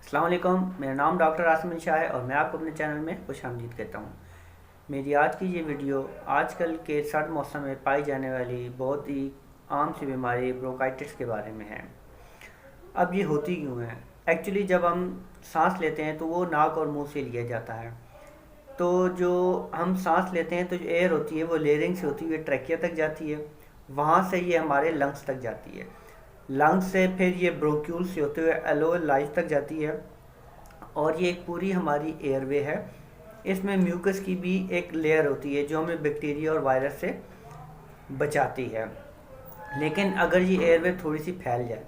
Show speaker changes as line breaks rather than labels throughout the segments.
अस्सलाम वालेकुम। मेरा नाम डॉक्टर आसिम शाह है और मैं आपको अपने चैनल में खुशामदीद कहता हूँ। मेरी आज की ये वीडियो आजकल के सर्द मौसम में पाई जाने वाली बहुत ही आम सी बीमारी ब्रोंकाइटिस के बारे में है। अब ये होती क्यों है? एक्चुअली जब हम सांस लेते हैं तो वो नाक और मुंह से लिया जाता है। तो जो हम सांस लेते हैं तो जो एयर होती है वो लेयरिंग से होती हुई ट्रैकिया तक जाती है। वहाँ से ये हमारे लंग्स तक जाती है। लंग्स से फिर ये ब्रोक्यूल से होते हुए एलोवेल लाइफ तक जाती है। और ये एक पूरी हमारी एयरवे है। इसमें म्यूकस की भी एक लेयर होती है जो हमें बैक्टीरिया और वायरस से बचाती है। लेकिन अगर ये एयरवे थोड़ी सी फैल जाए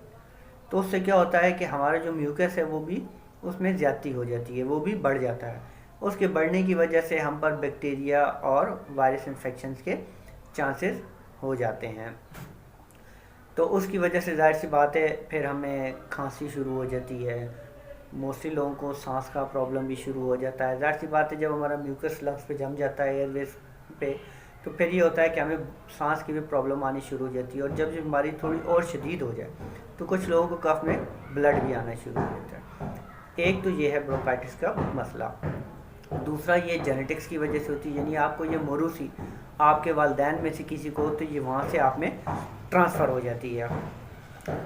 तो उससे क्या होता है कि हमारा जो म्यूकस है वो भी उसमें ज़्यादती हो जाती है, वो भी बढ़ जाता है। उसके बढ़ने की वजह से हम पर बैक्टीरिया और वायरस इन्फेक्शंस के चांसेस हो जाते हैं। तो उसकी वजह से जाहिर सी बात है फिर हमें खांसी शुरू हो जाती है। मोस्टली लोगों को सांस का प्रॉब्लम भी शुरू हो जाता है। जाहिर सी बात है जब हमारा म्यूकस लंग्स पे जम जाता है एयरवेज पे, तो फिर ये होता है कि हमें सांस की भी प्रॉब्लम आनी शुरू हो जाती है। और जब ये बीमारी थोड़ी और शदीद हो जाए तो कुछ लोगों को कफ में ब्लड भी आना शुरू हो जाता है। एक तो ये है ब्रोंकाइटिस का मसला। दूसरा ये जेनेटिक्स की वजह से होती है, यानी आपको ये मोरूसी आपके वालदैन में से किसी को तो ये वहाँ से आप में ट्रांसफ़र हो जाती है।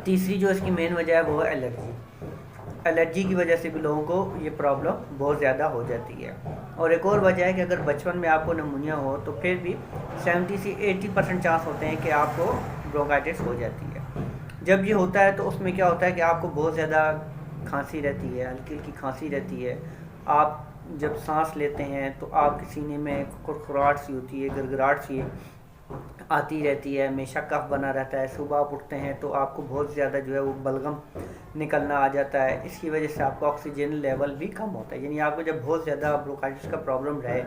तीसरी जो इसकी मेन वजह है वो है एलर्जी। एलर्जी की वजह से भी लोगों को ये प्रॉब्लम बहुत ज़्यादा हो जाती है। और एक और वजह है कि अगर बचपन में आपको निमोनिया हो तो फिर भी 70 से 80% चांस होते हैं कि आपको ब्रोंकाइटिस हो जाती है। जब ये होता है तो उसमें क्या होता है कि आपको बहुत ज़्यादा खांसी रहती है, हल्की हल्की खांसी रहती है। आप जब सांस लेते हैं तो आपके सीने में खुरखुराहट सी होती है, गड़गड़ाहट सी आती रहती है, हमेशा कफ बना रहता है। सुबह आप उठते हैं तो आपको बहुत ज़्यादा जो है वो बलगम निकलना आ जाता है। इसकी वजह से आपका ऑक्सीजन लेवल भी कम होता है, यानी आपको जब बहुत ज़्यादा ब्रोंकाइटिस का प्रॉब्लम रहे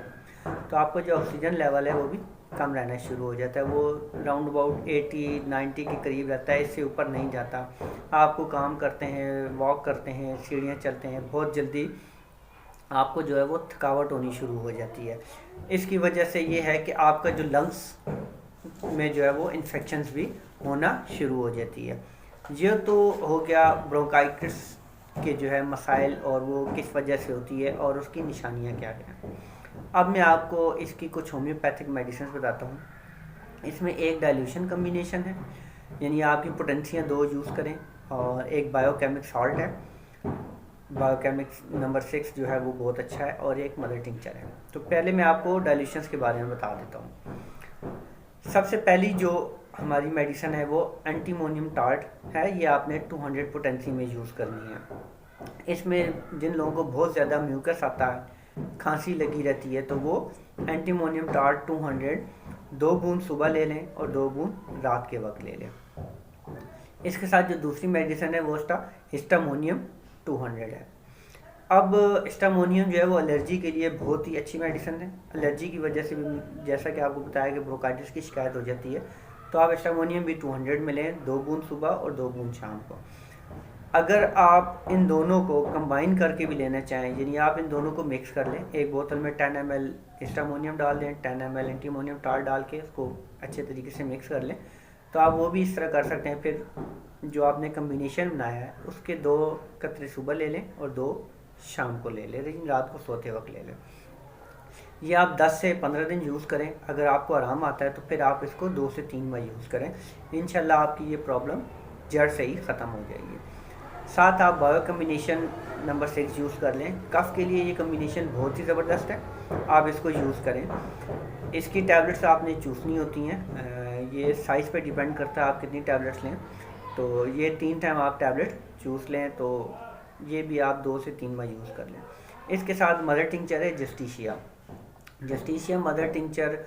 तो आपका जो ऑक्सीजन लेवल है वो भी कम रहना शुरू हो जाता है। वो राउंड अबाउट 80-90 के करीब रहता है, इससे ऊपर नहीं जाता। आपको काम करते हैं, वॉक करते हैं, सीढ़ियाँ चलते हैं, बहुत जल्दी आपको जो है वो थकावट होनी शुरू हो जाती है। इसकी वजह से ये है कि आपका जो लंग्स में जो है वो इन्फेक्शंस भी होना शुरू हो जाती है। ये तो हो गया ब्रोंकाइटिस के जो है मसाइल और वो किस वजह से होती है और उसकी निशानियाँ क्या क्या हैं। अब मैं आपको इसकी कुछ होम्योपैथिक मेडिसिन बताता हूँ। इसमें एक डाइल्यूशन कम्बिनेशन है, यानी आपकी पोटेंशियाँ 2 यूज़ करें, और एक बायोकेमिक सॉल्ट है, बायोकेमिक्स नंबर 6 जो है वो बहुत अच्छा है, और एक मदर टिंचर है। तो पहले मैं आपको डाइल्यूशंस के बारे में बता देता हूँ। सबसे पहली जो हमारी मेडिसिन है वो एंटीमोनियम टार्ट है। ये आपने 200 पोटेंसी में यूज़ करनी है। इसमें जिन लोगों को बहुत ज़्यादा म्यूकस आता है, खांसी लगी रहती है, तो वो एंटीमोनियम टार्ट 200 2 बूंद सुबह ले लें और 2 बूंद रात के वक्त ले लें। इसके साथ जो दूसरी मेडिसिन है वो हिस्टामोनियम 200 है। अब हिस्टामोनियम जो है वो एलर्जी के लिए बहुत ही अच्छी मेडिसिन है। एलर्जी की वजह से भी जैसा कि आपको बताया कि ब्रोंकाइटिस की शिकायत हो जाती है, तो आप हिस्टामोनियम भी 200 में लें, 2 बूंद सुबह और 2 बूंद शाम को। अगर आप इन दोनों को कंबाइन करके भी लेना चाहें, यानी आप इन दोनों को मिक्स कर लें, एक बोतल में 10 ml हिस्टामोनियम डाल दें, 10 ml एंटीमोनियम टार्ट डाल के उसको अच्छे तरीके से मिक्स कर लें, तो आप वो भी इस तरह कर सकते हैं। फिर जो आपने कम्बिनेशन बनाया है उसके 2 कतरे सुबह ले लें और 2 शाम को ले लें, लेकिन रात को सोते वक्त ले लें। ये आप 10 से 15 दिन यूज़ करें। अगर आपको आराम आता है तो फिर आप इसको 2 से 3 बार यूज़ करें। इंशाल्लाह आपकी ये प्रॉब्लम जड़ से ही ख़त्म हो जाएगी। साथ आप बायो कम्बिनेशन नंबर 6 यूज़ कर लें। कफ़ के लिए ये कम्बिनेशन बहुत ही ज़बरदस्त है, आप इसको यूज़ करें। इसकी टैबलेट्स आपने चूसनी होती हैं, ये साइज़ पे डिपेंड करता है आप कितनी टैबलेट्स लें। तो ये 3 टाइम आप टैबलेट चूस लें, तो ये भी आप 2 से 3 बार यूज़ कर लें। इसके साथ मदर टिंचर है Justicia. Justicia mother tincture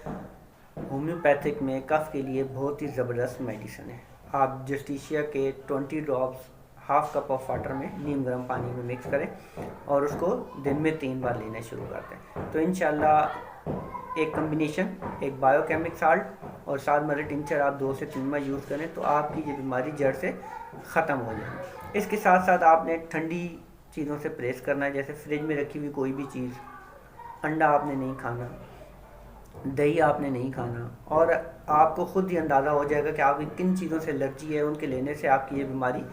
homeopathic में कफ़ के लिए बहुत ही ज़बरदस्त मेडिसिन है। आप जस्टिशिया के 20 drops half cup of water में नीम गर्म पानी में मिक्स करें और उसको दिन में 3 बार लेना शुरू करते हैं। तो इंशाल्लाह एक कम्बिनेशन, एक बायोकेमिक साल्ट और साथ मदर टिंचर आप 2 से 3 बार यूज़ करें तो आपकी ये बीमारी जड़ से ख़त्म हो जाएगी। इसके साथ साथ आपने ठंडी चीज़ों से परहेज़ करना है, जैसे फ्रिज में रखी हुई कोई भी चीज़, अंडा आपने नहीं खाना, दही आपने नहीं खाना, और आपको ख़ुद ही अंदाज़ा हो जाएगा कि आपकी किन चीज़ों से एलर्जी है, उनके लेने से आपकी ये बीमारी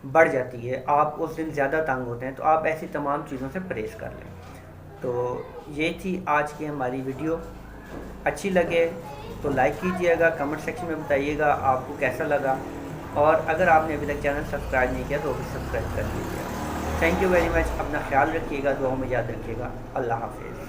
बढ़ जाती है, आप उस दिन ज़्यादा तंग होते हैं, तो आप ऐसी तमाम चीज़ों से परहेज़ कर लें। तो ये थी आज की हमारी वीडियो। अच्छी लगे तो लाइक कीजिएगा, कमेंट सेक्शन में बताइएगा आपको कैसा लगा, और अगर आपने अभी तक चैनल सब्सक्राइब नहीं किया तो भी सब्सक्राइब कर लीजिएगा। Thank you very much. अपना ख्याल रखिएगा, दुआओं में याद रखिएगा। अल्लाह हाफिज़।